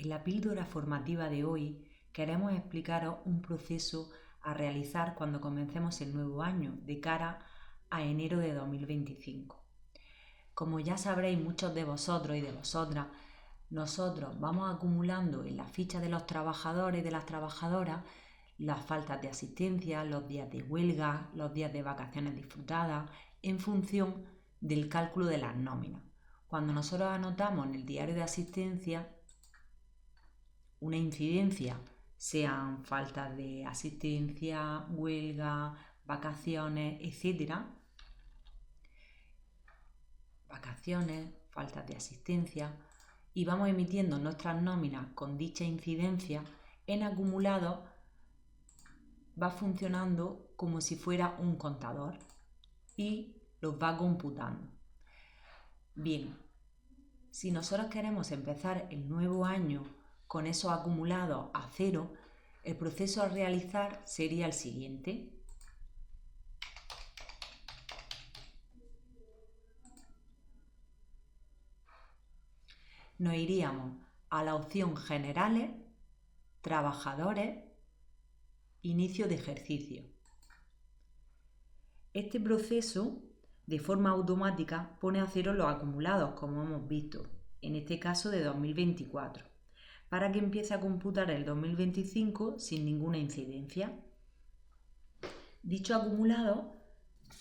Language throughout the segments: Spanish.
En la píldora formativa de hoy queremos explicaros un proceso a realizar cuando comencemos el nuevo año de cara a enero de 2025. Como ya sabréis muchos de vosotros y de vosotras, nosotros vamos acumulando en la ficha de los trabajadores y de las trabajadoras las faltas de asistencia, los días de huelga, los días de vacaciones disfrutadas, en función del cálculo de las nóminas. Cuando nosotros anotamos en el diario de asistencia una incidencia, sean faltas de asistencia, huelga, vacaciones, etc. Vacaciones, faltas de asistencia, y vamos emitiendo nuestras nóminas con dicha incidencia, en acumulado va funcionando como si fuera un contador y los va computando. Bien, si nosotros queremos empezar el nuevo año con esos acumulados a cero, el proceso a realizar sería el siguiente. Nos iríamos a la opción Generales, Trabajadores, Inicio de ejercicio. Este proceso, de forma automática, pone a cero los acumulados, como hemos visto, en este caso de 2024, para que empiece a computar el 2025 sin ninguna incidencia. Dichos acumulados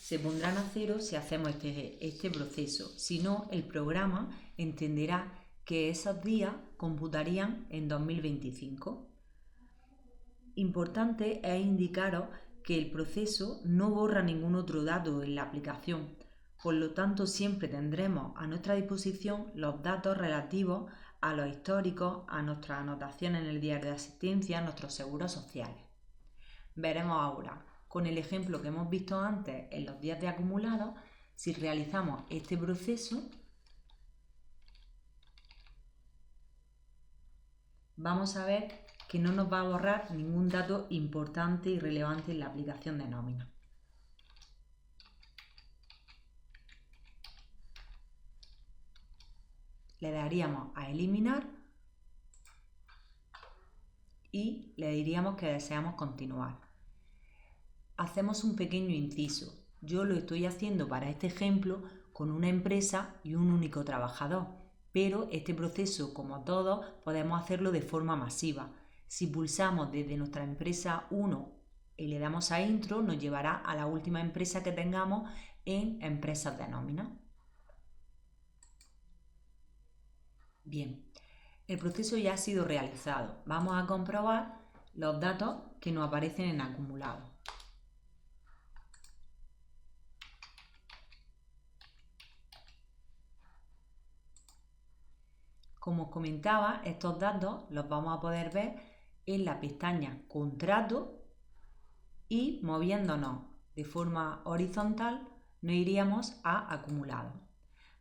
se pondrán a cero si hacemos este proceso, si no, el programa entenderá que esos días computarían en 2025. Importante es indicaros que el proceso no borra ningún otro dato en la aplicación, por lo tanto siempre tendremos a nuestra disposición los datos relativos a los históricos, a nuestras anotaciones en el diario de asistencia, a nuestros seguros sociales. Veremos ahora, con el ejemplo que hemos visto antes en los días de acumulados, si realizamos este proceso, vamos a ver que no nos va a borrar ningún dato importante y relevante en la aplicación de nómina. Le daríamos a eliminar y le diríamos que deseamos continuar. Hacemos un pequeño inciso. Yo lo estoy haciendo para este ejemplo con una empresa y un único trabajador, pero este proceso, como todos, podemos hacerlo de forma masiva. Si pulsamos desde nuestra empresa 1 y le damos a intro, nos llevará a la última empresa que tengamos en empresas de nómina. Bien, el proceso ya ha sido realizado. Vamos a comprobar los datos que nos aparecen en acumulado. Como os comentaba, estos datos los vamos a poder ver en la pestaña Contrato y moviéndonos de forma horizontal nos iríamos a Acumulado.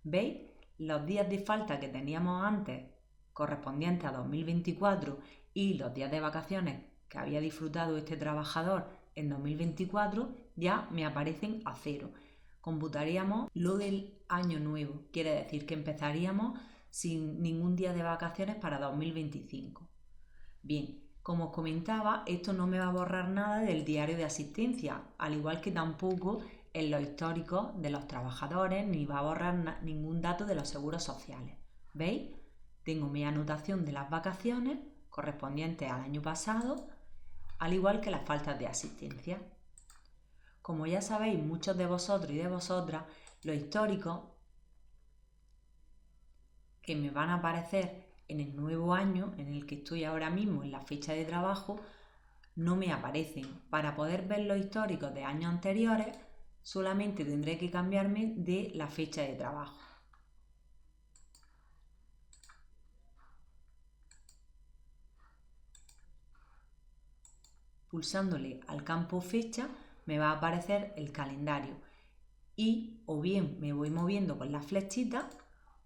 ¿Veis? Los días de falta que teníamos antes correspondientes a 2024 y los días de vacaciones que había disfrutado este trabajador en 2024 ya me aparecen a cero. Computaríamos lo del año nuevo, quiere decir que empezaríamos sin ningún día de vacaciones para 2025. Bien, como os comentaba, esto no me va a borrar nada del diario de asistencia, al igual que tampoco en los históricos de los trabajadores, ni va a borrar ningún dato de los seguros sociales. ¿Veis? Tengo mi anotación de las vacaciones correspondientes al año pasado, al igual que las faltas de asistencia. Como ya sabéis muchos de vosotros y de vosotras, los históricos que me van a aparecer en el nuevo año en el que estoy ahora mismo en la fecha de trabajo no me aparecen. Para poder ver los históricos de años anteriores solamente tendré que cambiarme de la fecha de trabajo. Pulsándole al campo fecha me va a aparecer el calendario y o bien me voy moviendo con la flechita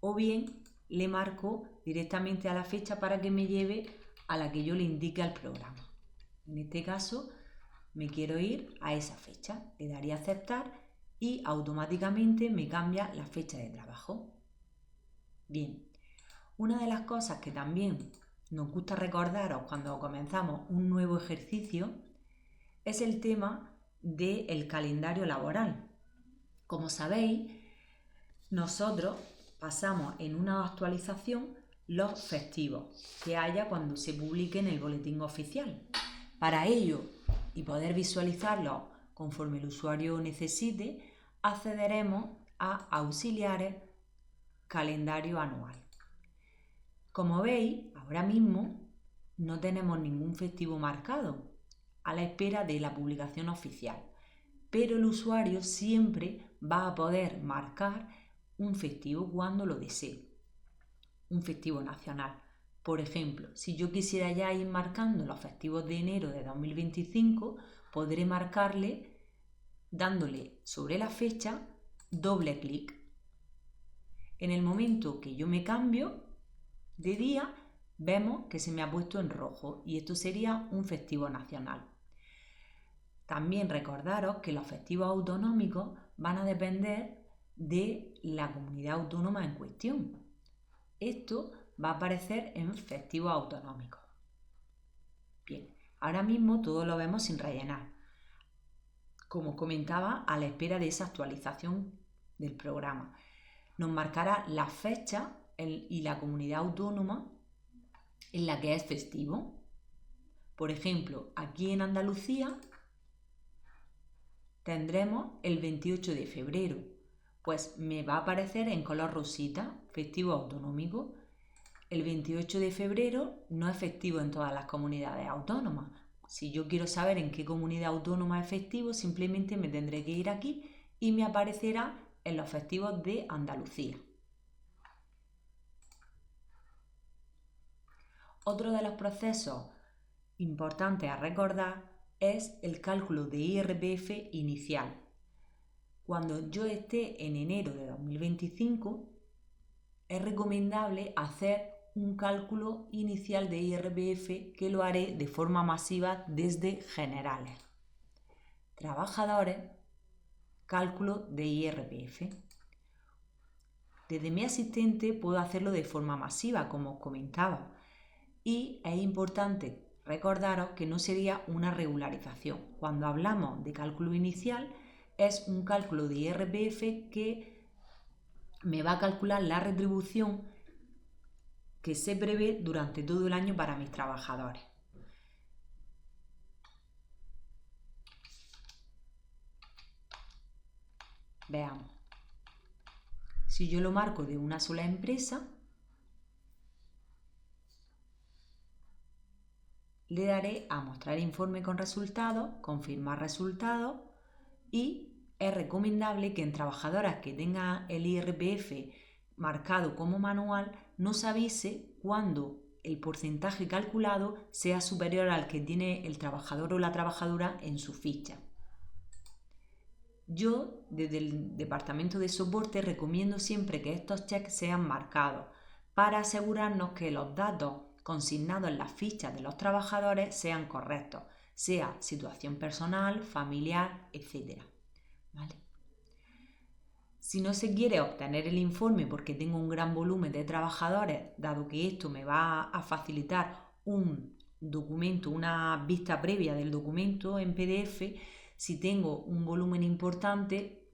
o bien le marco directamente a la fecha para que me lleve a la que yo le indique al programa. En este caso me quiero ir a esa fecha, le daría a aceptar y automáticamente me cambia la fecha de trabajo. Bien, una de las cosas que también nos gusta recordaros cuando comenzamos un nuevo ejercicio es el tema del calendario laboral. Como sabéis, nosotros pasamos en una actualización los festivos que haya cuando se publique en el boletín oficial. Para ello, y poder visualizarlos conforme el usuario necesite, accederemos a auxiliares calendario anual. Como veis, ahora mismo no tenemos ningún festivo marcado a la espera de la publicación oficial, pero el usuario siempre va a poder marcar un festivo cuando lo desee, un festivo nacional. Por ejemplo, si yo quisiera ya ir marcando los festivos de enero de 2025, podré marcarle dándole sobre la fecha doble clic. En el momento que yo me cambio de día, vemos que se me ha puesto en rojo y esto sería un festivo nacional. También recordaros que los festivos autonómicos van a depender de la comunidad autónoma en cuestión. Esto va a aparecer en festivos autonómicos. Bien, ahora mismo todo lo vemos sin rellenar. Como comentaba, a la espera de esa actualización del programa. Nos marcará la fecha y la comunidad autónoma en la que es festivo. Por ejemplo, aquí en Andalucía tendremos el 28 de febrero, pues me va a aparecer en color rosita, festivo autonómico. El 28 de febrero no es festivo en todas las comunidades autónomas. Si yo quiero saber en qué comunidad autónoma es festivo, simplemente me tendré que ir aquí y me aparecerá en los festivos de Andalucía. Otro de los procesos importantes a recordar es el cálculo de IRPF inicial. Cuando yo esté en enero de 2025, es recomendable hacer un cálculo inicial de IRPF que lo haré de forma masiva desde Generales. Trabajadores, cálculo de IRPF. Desde mi asistente puedo hacerlo de forma masiva, como os comentaba, y es importante recordaros que no sería una regularización. Cuando hablamos de cálculo inicial, es un cálculo de IRPF que me va a calcular la retribución que se prevé durante todo el año para mis trabajadores. Veamos. Si yo lo marco de una sola empresa, le daré a mostrar informe con resultados, confirmar resultados y es recomendable que en trabajadoras que tengan el IRPF marcado como manual nos avise cuando el porcentaje calculado sea superior al que tiene el trabajador o la trabajadora en su ficha. Yo, desde el departamento de soporte, recomiendo siempre que estos checks sean marcados para asegurarnos que los datos consignados en las fichas de los trabajadores sean correctos, sea situación personal, familiar, etc. ¿Vale? Si no se quiere obtener el informe porque tengo un gran volumen de trabajadores, dado que esto me va a facilitar un documento, una vista previa del documento en PDF, si tengo un volumen importante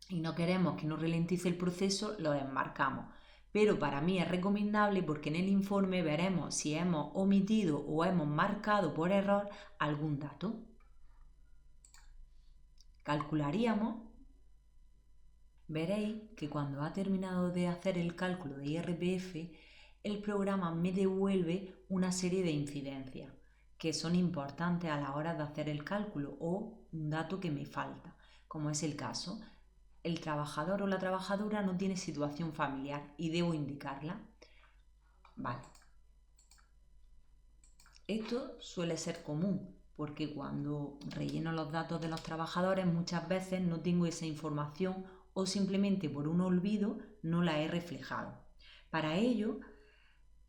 y no queremos que nos ralentice el proceso, lo desmarcamos. Pero para mí es recomendable porque en el informe veremos si hemos omitido o hemos marcado por error algún dato. Calcularíamos. Veréis que cuando ha terminado de hacer el cálculo de IRPF, el programa me devuelve una serie de incidencias que son importantes a la hora de hacer el cálculo o un dato que me falta, como es el caso. El trabajador o la trabajadora no tiene situación familiar y debo indicarla. Vale. Esto suele ser común porque cuando relleno los datos de los trabajadores muchas veces no tengo esa información o simplemente por un olvido no la he reflejado. Para ello,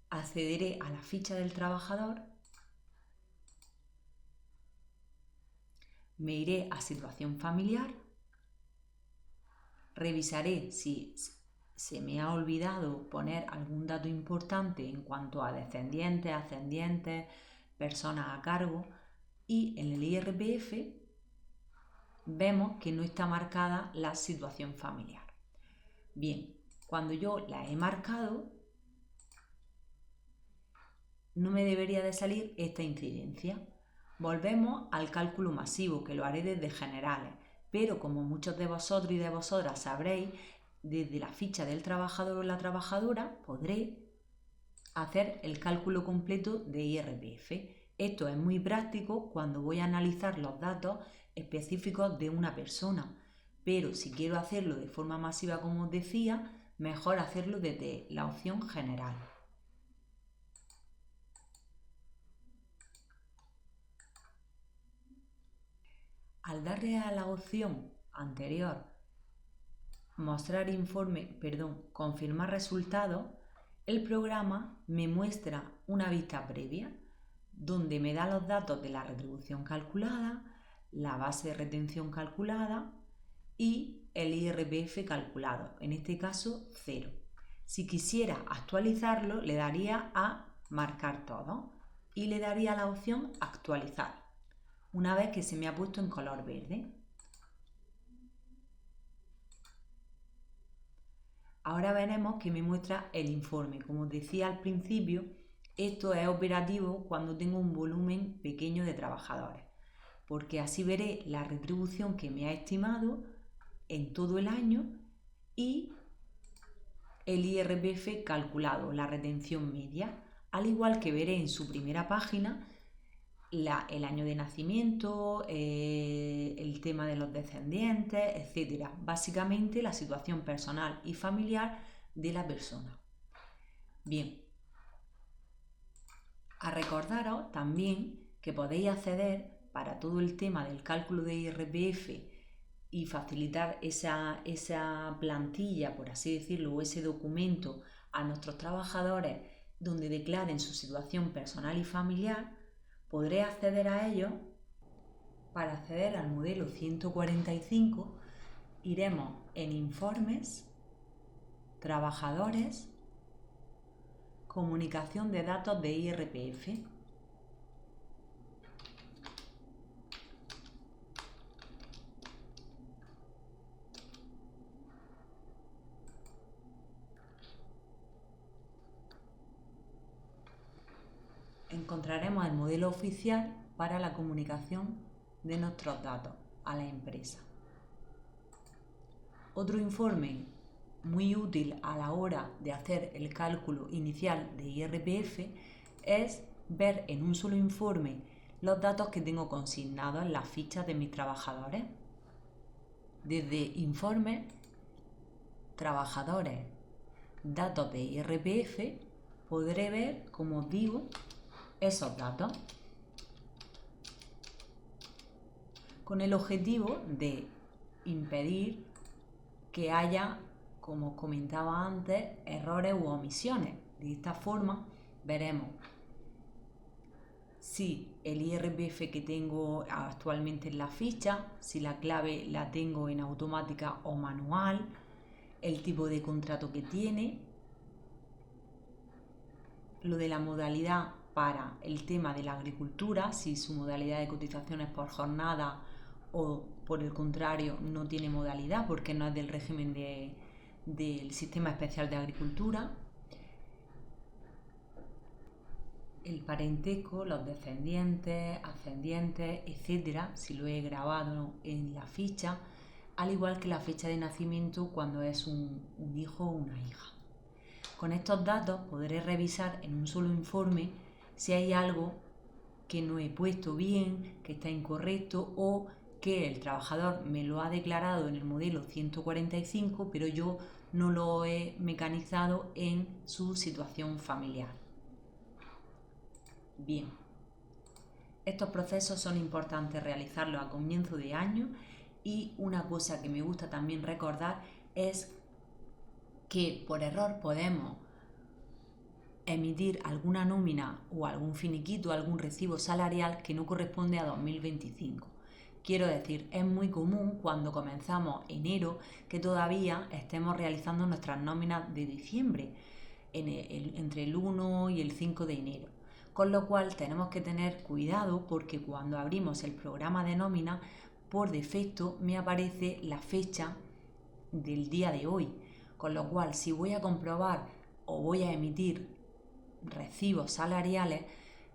accederé a la ficha del trabajador, me iré a situación familiar, revisaré si se me ha olvidado poner algún dato importante en cuanto a descendientes, ascendientes, personas a cargo, y en el IRPF vemos que no está marcada la situación familiar. Bien, cuando yo la he marcado, no me debería de salir esta incidencia. Volvemos al cálculo masivo, que lo haré desde generales, pero como muchos de vosotros y de vosotras sabréis, desde la ficha del trabajador o la trabajadora podré hacer el cálculo completo de IRPF. Esto es muy práctico cuando voy a analizar los datos específicos de una persona, pero si quiero hacerlo de forma masiva, como os decía, mejor hacerlo desde la opción general. Al darle a la opción anterior, confirmar resultados, el programa me muestra una vista previa donde me da los datos de la retribución calculada, la base de retención calculada y el IRPF calculado, en este caso 0. Si quisiera actualizarlo, le daría a marcar todo y le daría la opción actualizar, una vez que se me ha puesto en color verde. Ahora veremos que me muestra el informe. Como os decía al principio, esto es operativo cuando tengo un volumen pequeño de trabajadores, porque así veré la retribución que me ha estimado en todo el año y el IRPF calculado, la retención media, al igual que veré en su primera página el año de nacimiento, el tema de los descendientes, etc. Básicamente la situación personal y familiar de la persona. Bien, a recordaros también que podéis acceder para todo el tema del cálculo de IRPF y facilitar esa plantilla, por así decirlo, o ese documento a nuestros trabajadores donde declaren su situación personal y familiar. Podré acceder a ello. Para acceder al modelo 145 iremos en Informes, Trabajadores, Comunicación de datos de IRPF. Encontraremos el modelo oficial para la comunicación de nuestros datos a la empresa. Otro informe muy útil a la hora de hacer el cálculo inicial de IRPF es ver en un solo informe los datos que tengo consignados en las fichas de mis trabajadores. Desde Informes, Trabajadores, Datos de IRPF, podré ver, como os digo, esos datos, con el objetivo de impedir que haya, como os comentaba antes, errores u omisiones. De esta forma veremos si el IRPF que tengo actualmente en la ficha, si la clave la tengo en automática o manual, el tipo de contrato que tiene, lo de la modalidad para el tema de la agricultura, si su modalidad de cotización es por jornada o por el contrario no tiene modalidad porque no es del régimen del Sistema Especial de Agricultura, el parentesco, los descendientes, ascendientes, etcétera, si lo he grabado en la ficha, al igual que la fecha de nacimiento cuando es un hijo o una hija. Con estos datos podré revisar en un solo informe si hay algo que no he puesto bien, que está incorrecto o que el trabajador me lo ha declarado en el modelo 145, pero yo no lo he mecanizado en su situación familiar. Bien, estos procesos son importantes realizarlos a comienzo de año y una cosa que me gusta también recordar es que por error podemos emitir alguna nómina o algún finiquito, algún recibo salarial que no corresponde a 2025. Quiero decir, es muy común cuando comenzamos enero que todavía estemos realizando nuestras nóminas de diciembre entre el 1 y el 5 de enero. Con lo cual tenemos que tener cuidado porque cuando abrimos el programa de nómina, por defecto me aparece la fecha del día de hoy. Con lo cual, si voy a comprobar o voy a emitir recibos salariales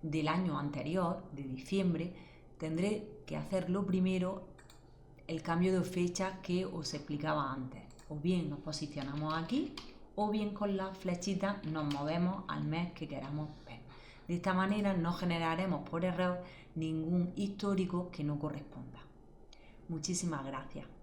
del año anterior, de diciembre, tendré que hacerlo primero el cambio de fecha que os explicaba antes. O bien nos posicionamos aquí o bien con la flechita nos movemos al mes que queramos ver. De esta manera no generaremos por error ningún histórico que no corresponda. Muchísimas gracias.